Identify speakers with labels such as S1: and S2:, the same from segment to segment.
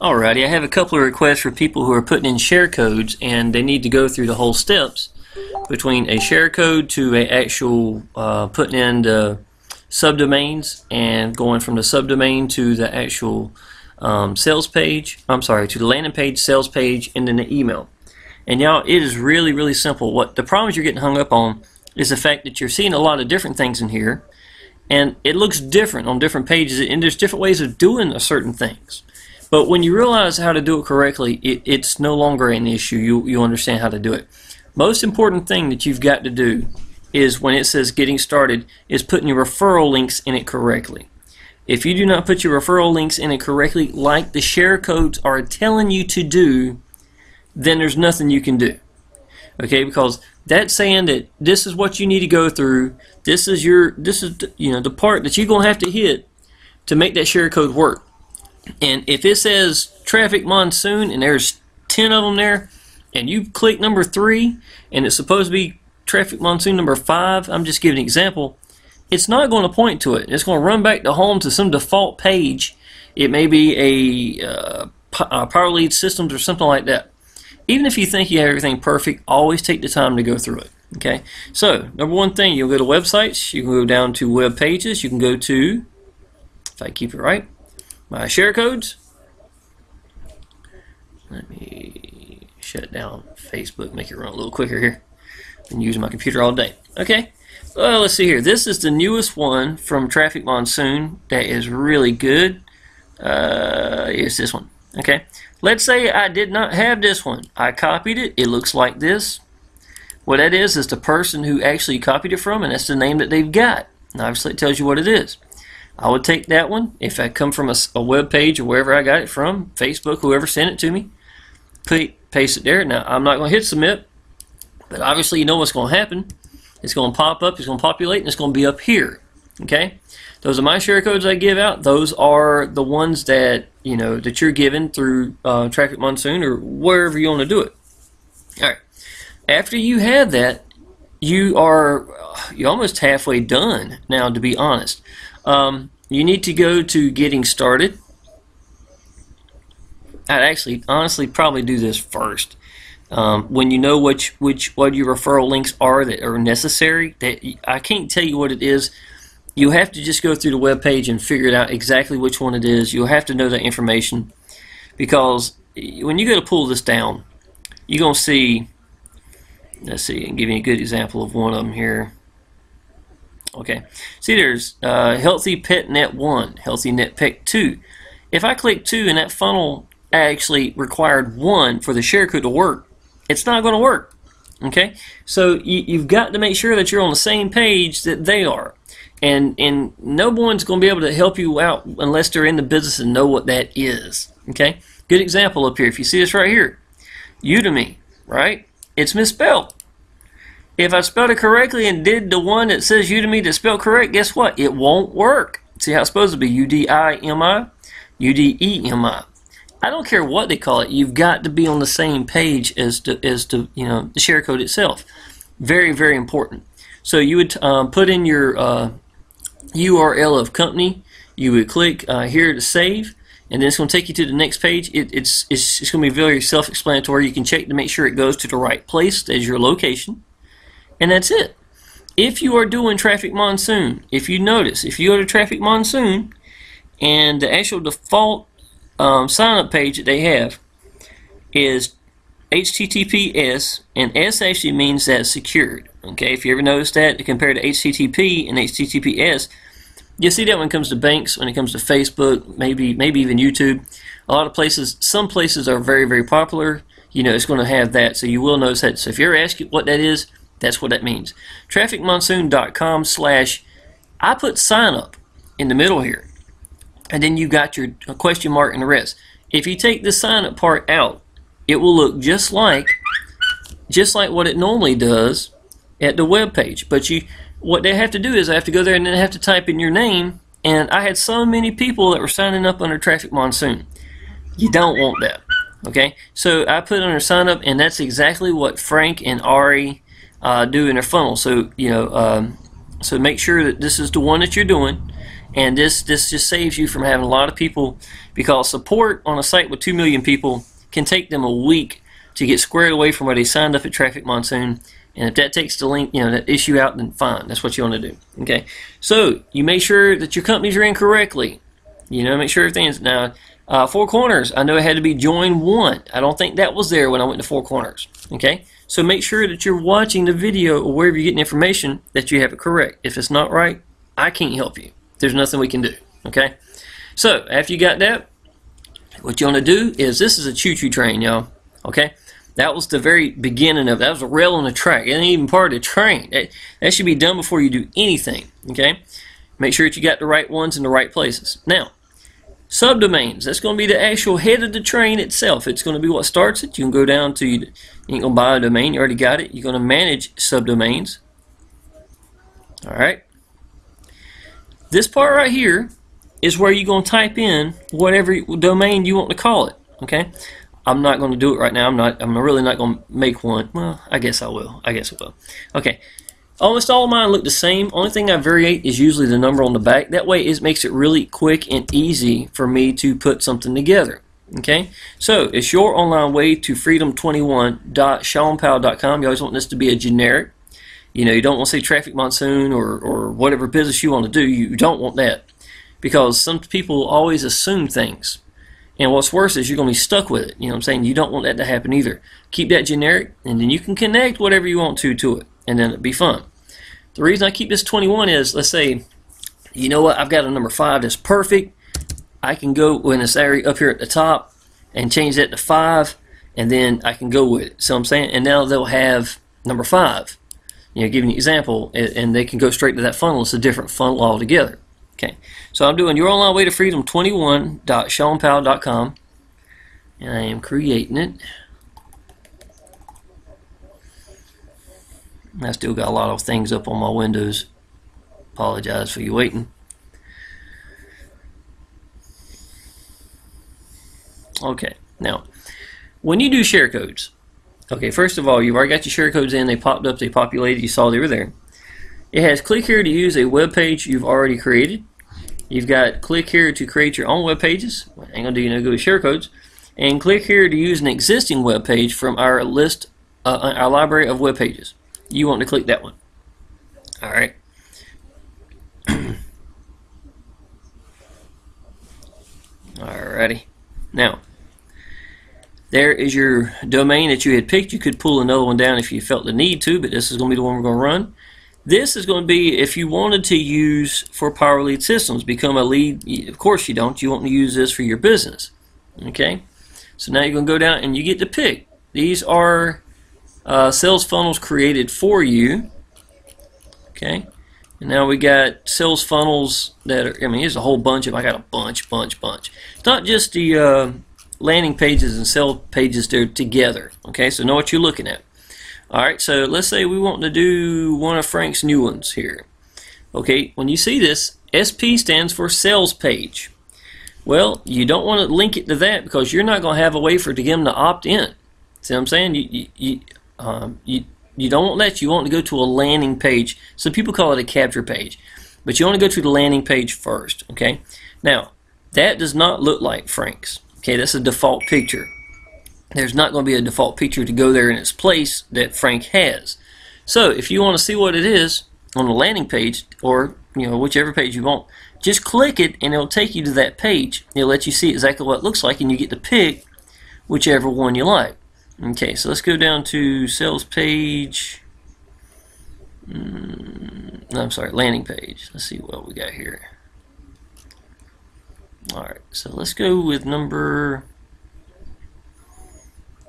S1: Alrighty, I have a couple of requests for people who are putting in share codes and they need to go through the whole steps between a share code to a actual putting in the subdomains and going from the subdomain to the actual sales page. I'm sorry, to the landing page, sales page, and then the email. And y'all, it is really simple. What the problems you're getting hung up on is the fact that you're seeing a lot of different things in here, and it looks different on different pages, and there's different ways of doing certain things. But when you realize how to do it correctly, it's no longer an issue. You understand how to do it. Most important thing that you've got to do is when it says getting started is putting your referral links in it correctly. If you do not put your referral links in it correctly, like the share codes are telling you to do, then there's nothing you can do. Okay, because that's saying that this is what you need to go through. This is the part that you're gonna have to hit to make that share code work. And if it says traffic monsoon and there's 10 of them there, and you click number 3 and it's supposed to be traffic monsoon number 5, I'm just giving an example, it's not going to point to it. It's going to run back to home to some default page. It may be a Powell Lead Systems or something like that. Even if you think you have everything perfect, always take the time to go through it. Okay, so number one thing, you'll go to websites, you can go down to web pages, you can go to, if I keep it right, my share codes. Let me shut down Facebook, make it run a little quicker here. Been using my computer all day. Okay, well, let's see here. This is the newest one from Traffic Monsoon that is really good. It's this one. Okay, let's say I did not have this one. I copied it. It looks like this. What that is the person who actually copied it from, and that's the name that they've got. And obviously, it tells you what it is. I would take that one, if I come from a web page or wherever I got it from, Facebook, whoever sent it to me, paste it there. Now, I'm not going to hit submit, but obviously you know what's going to happen. It's going to pop up, it's going to populate, and it's going to be up here. Okay? Those are my share codes I give out. Those are the ones that, that you're given through Traffic Monsoon or wherever you want to do it. All right. After you have that, you're almost halfway done now, to be honest. You need to go to getting started. I'd actually honestly probably do this first. When you know what your referral links are that are necessary, that I can't tell you what it is. You have to just go through the web page and figure it out exactly which one it is. You'll have to know that information, because when you go to pull this down, you're going to see, let's see, and give you a good example of one of them here. Okay, see, there's Healthy Pet Net 1, Healthy Net Pet 2. If I click 2 and that funnel actually required 1 for the share code to work, it's not going to work. Okay, so you've got to make sure that you're on the same page that they are, and no one's going to be able to help you out unless they're in the business and know what that is. Okay, good example up here. If you see this right here, Udemy, right? It's misspelled. If I spelled it correctly and did the one that says Udemy that's spelled correct, guess what? It won't work. See how it's supposed to be? U-D-I-M-I, U-D-E-M-I. I don't care what they call it. You've got to be on the same page as the share code itself. Very important. So you would put in your URL of company. You would click here to save, and then it's going to take you to the next page. It's going to be very self-explanatory. You can check to make sure it goes to the right place as your location. And that's it. If you are doing Traffic Monsoon, if you notice, if you go to Traffic Monsoon and the actual default sign-up page that they have is HTTPS, and S actually means that it's secured. Okay, if you ever notice that compared to HTTP and HTTPS, you see that when it comes to banks, when it comes to Facebook, maybe even YouTube. A lot of places, some places are very popular. It's going to have that, so you will notice that. So if you ever ask what that is, that's what that means. TrafficMonsoon.com/ I put sign up in the middle here, and then you got your question mark and the rest. If you take the sign up part out, it will look just like what it normally does at the web page. But what they have to do is I have to go there and then I have to type in your name, and I had so many people that were signing up under Traffic Monsoon. You don't want that. Okay, so I put under sign up, and that's exactly what Frank and Ari do in their funnel. So so make sure that this is the one that you're doing, And this just saves you from having a lot of people, because support on a site with 2 million people can take them a week to get squared away from where they signed up at Traffic Monsoon. And if that takes the link, that issue out, then fine. That's what you want to do. Okay. So you make sure that your companies are in correctly. Make sure everything's now. Four Corners, I know it had to be join 1. I don't think that was there when I went to Four Corners. Okay. So make sure that you're watching the video or wherever you're getting information that you have it correct. If it's not right, I can't help you. There's nothing we can do. Okay. So after you got that, what you want to do is, this is a choo-choo train, y'all. Okay. That was the very beginning of it. That was a rail on the track. It ain't even part of the train. That should be done before you do anything. Okay. Make sure that you got the right ones in the right places. Now, subdomains. That's going to be the actual head of the train itself. It's going to be what starts it. You can go down to, you ain't going to buy a domain. You already got it. You're going to manage subdomains. All right. This part right here is where you're going to type in whatever domain you want to call it. Okay. I'm not going to do it right now. I'm really not going to make one. Well, I guess I will. Okay. Almost all of mine look the same. Only thing I variate is usually the number on the back. That way it makes it really quick and easy for me to put something together. Okay. So it's your online way to freedom21.ShawnPowell.com. You always want this to be a generic. You don't want to say Traffic Monsoon or whatever business you want to do. You don't want that, because some people always assume things. And what's worse is you're going to be stuck with it. You know what I'm saying? You don't want that to happen either. Keep that generic, and then you can connect whatever you want to it, and then it'll be fun. The reason I keep this 21 is, let's say, you know what, I've got a number 5 that's perfect. I can go in this area up here at the top and change that to 5, and then I can go with it. So I'm saying, and now they'll have number 5. Giving you an example, and they can go straight to that funnel. It's a different funnel altogether. Okay, so I'm doing your online way to freedom21.ShawnPowell.com, and I am creating it. I still got a lot of things up on my windows. Apologize for you waiting. Okay, now when you do share codes, okay, first of all, you've already got your share codes in. They popped up, they populated, you saw they were there. It has click here to use a web page you've already created. You've got click here to create your own web pages. I ain't gonna do no good with share codes. And click here to use an existing web page from our list, our library of web pages. You want to click that one. All right. Alrighty. Now, there is your domain that you had picked. You could pull another one down if you felt the need to, but this is going to be the one we're going to run. This is going to be if you wanted to use for Power Lead Systems, become a lead. Of course you don't. You want to use this for your business. Okay? So now you're going to go down and you get to pick. These are sales funnels created for you. Okay? And now we got sales funnels that are, here's a whole bunch of, I got a bunch. It's not just the landing pages and sell pages, they're together. Okay? So know what you're looking at. Alright, so let's say we want to do one of Frank's new ones here. Okay, when you see this, SP stands for sales page. Well, you don't want to link it to that because you're not going to have a way for them to opt in. See what I'm saying? You don't want that. You want to go to a landing page. So people call it a capture page. But you want to go to the landing page first. Okay, now that does not look like Frank's. Okay, that's a default picture. There's not going to be a default picture to go there in its place that Frank has. So if you want to see what it is on the landing page, or whichever page you want, just click it and it'll take you to that page. It'll let you see exactly what it looks like, and you get to pick whichever one you like. Okay, so let's go down to sales page. I'm sorry, landing page. Let's see what we got here. Alright, so let's go with number...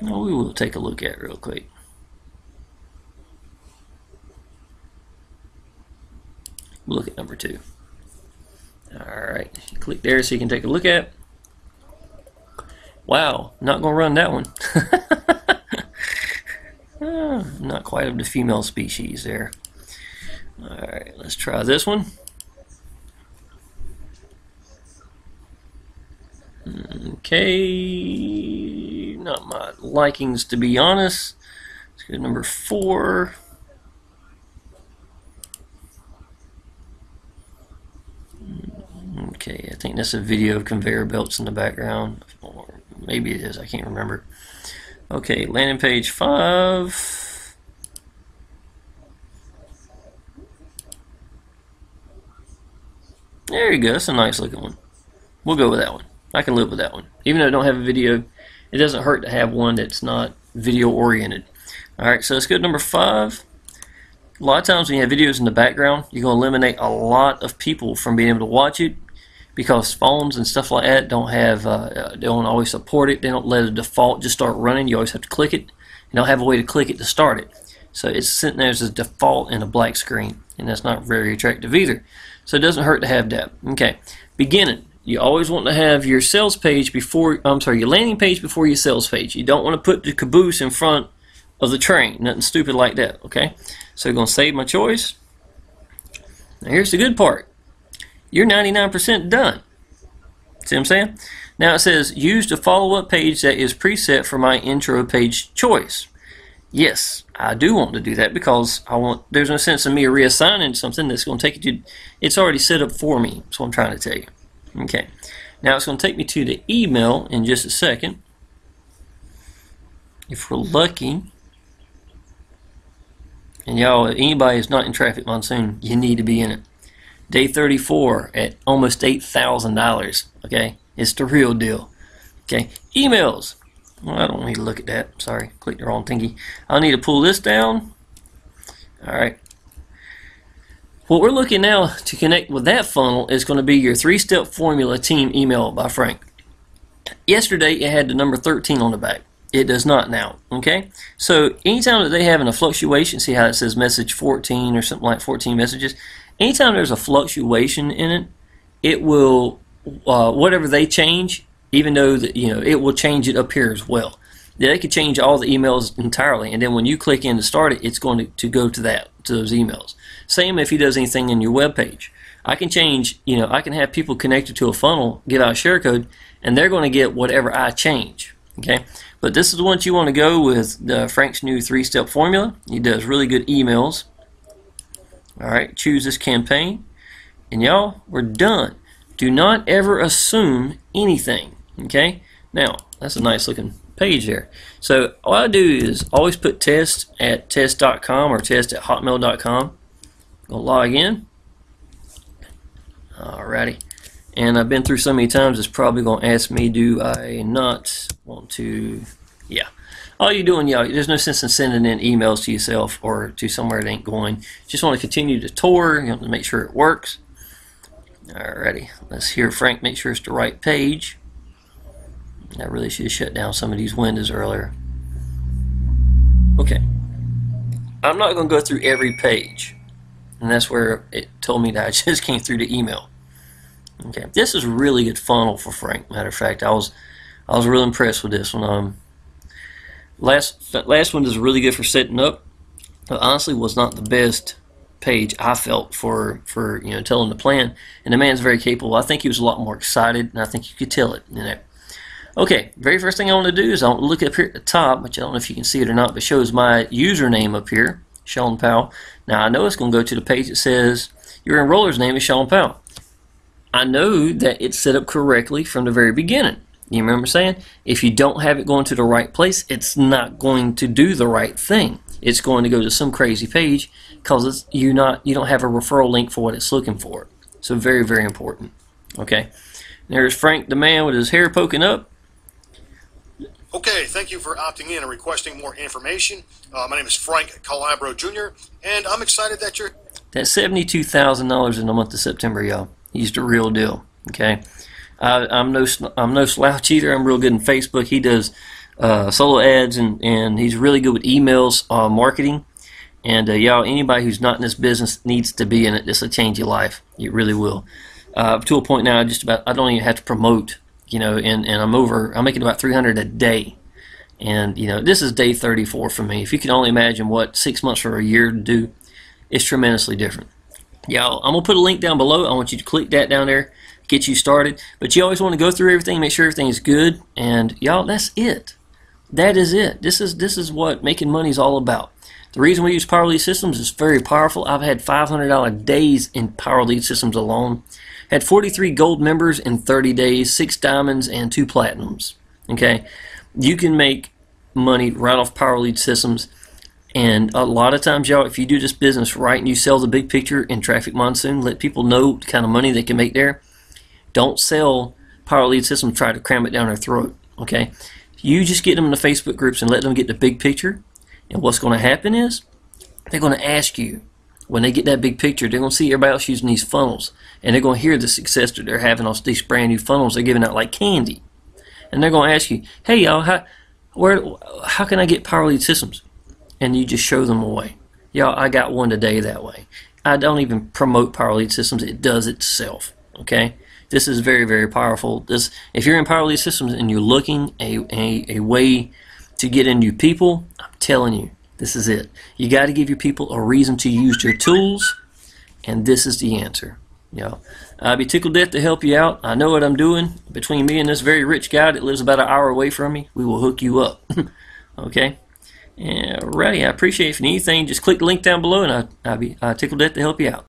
S1: No, we will take a look at it real quick. We'll look at number 2. Alright, click there so you can take a look at. Wow, not going to run that one. Not quite of the female species there. Alright, let's try this one. Okay, not my likings, to be honest. Let's go to number 4. Okay, I think that's a video of conveyor belts in the background. Or maybe it is, I can't remember. Okay, landing page 5. There you go, that's a nice looking one. We'll go with that one. I can live with that one. Even though I don't have a video, it doesn't hurt to have one that's not video oriented. Alright, so let's go to number 5. A lot of times when you have videos in the background, you're going to eliminate a lot of people from being able to watch it, because phones and stuff like that don't have, they don't always support it. They don't let a default just start running. You always have to click it. You don't have a way to click it to start it. So it's sitting there as a default in a black screen, and that's not very attractive either. So it doesn't hurt to have that. Okay, beginning. You always want to have your sales page before, your landing page before your sales page. You don't want to put the caboose in front of the train. Nothing stupid like that. Okay, so I'm going to save my choice. Now here's the good part. You're 99% done. See what I'm saying? Now it says use the follow-up page that is preset for my intro page choice. Yes, I do want to do that because there's no sense in me reassigning something that's going to take you to, it's already set up for me. That's what I'm trying to tell you. Okay. Now it's going to take me to the email in just a second. If we're lucky, and y'all, anybody who's not in traffic monsoon, you need to be in it. Day 34 at almost $8,000. Okay, it's the real deal. Okay, emails. Well, I don't need to look at that. Sorry, clicked the wrong thingy. I'll need to pull this down. All right. What we're looking now to connect with that funnel is going to be your 3-step formula team email by Frank. Yesterday it had the number 13 on the back. It does not now. Okay, so anytime that they have a fluctuation, see how it says message 14 or something like 14 messages. Anytime there's a fluctuation in it, it will whatever they change, even though that it will change it up here as well. They could change all the emails entirely, and then when you click in to start it, it's going to go to those emails. Same if he does anything in your web page. I can change, I can have people connected to a funnel, give out a share code, and they're going to get whatever I change. Okay, but this is the one you want to go with, Frank's new 3-step formula. He does really good emails. Alright, choose this campaign, and y'all, we're done. Do not ever assume anything. Okay, now that's a nice looking page there. So all I do is always put test at test.com or test at hotmail.com. Gonna log in. Alrighty, and I've been through so many times it's probably gonna ask me, do I not want to? Yeah. All you're doing, there's no sense in sending in emails to yourself or to somewhere it ain't going. Just want to continue to tour. You have to make sure it works. Alrighty, let's hear Frank make sure it's the right page. I really should have shut down some of these windows earlier. Okay, I'm not going to go through every page, and that's where it told me that I just came through the email. Okay, this is a really good funnel for Frank. Matter of fact, I was really impressed with this one. Last one is really good for setting up. But honestly, was not the best page I felt for telling the plan. And the man's very capable. I think he was a lot more excited, and I think you could tell it. Okay, very first thing I want to do is I want to look up here at the top, which I don't know if you can see it or not, but shows my username up here, Shawn Powell. Now I know it's going to go to the page that says your enroller's name is Shawn Powell. I know that it's set up correctly from the very beginning. You remember saying, if you don't have it going to the right place, it's not going to do the right thing. It's going to go to some crazy page because you don't have a referral link for what it's looking for. So very, very important. Okay. There's Frank the man with his hair poking up.
S2: Okay, thank you for opting in and requesting more information. My name is Frank Calabro Jr., and I'm excited that you're...
S1: That's $72,000 in the month of September, y'all. He's the real deal. Okay. I'm no slouch either. I'm real good in Facebook. He does solo ads, and he's really good with emails, marketing. And y'all, anybody who's not in this business needs to be in it. This will change your life. It really will. To a point now, I don't even have to promote. And I'm making about $300 a day. And this is day 34 for me. If you can only imagine what 6 months or a year to do, it's tremendously different. Y'all, I'm gonna put a link down below. I want you to click that down there, get you started. But you always want to go through everything, make sure everything is good. And y'all, that's it. That is it. This is what making money is all about. The reason we use Power Lead Systems is very powerful. I've had $500 days in Power Lead Systems alone. Had 43 gold members in 30 days, 6 diamonds, and 2 platinums. Okay, you can make money right off Power Lead Systems. And a lot of times, y'all, if you do this business right and you sell the big picture in Traffic Monsoon, let people know the kind of money they can make there. Don't sell Power Lead Systems, try to cram it down their throat. Okay, you just get them in the Facebook groups and let them get the big picture. And what's going to happen is they're going to ask you, when they get that big picture, they're going to see everybody else using these funnels, and they're going to hear the success that they're having on these brand new funnels they're giving out like candy. And they're going to ask you, hey y'all, how can I get Power Lead Systems? And you just show them a way. Y'all, I got one today that way. I don't even promote Power Lead Systems. It does itself. Okay? This is very, very powerful. If you're in Power Lead Systems and you're looking a way to get in new people, I'm telling you, this is it. You got to give your people a reason to use their tools, and this is the answer. I'd be tickled death to help you out. I know what I'm doing. Between me and this very rich guy that lives about an hour away from me, we will hook you up. Okay? Alrighty, I appreciate it. If you need anything, just click the link down below, and I'd be tickled death to help you out.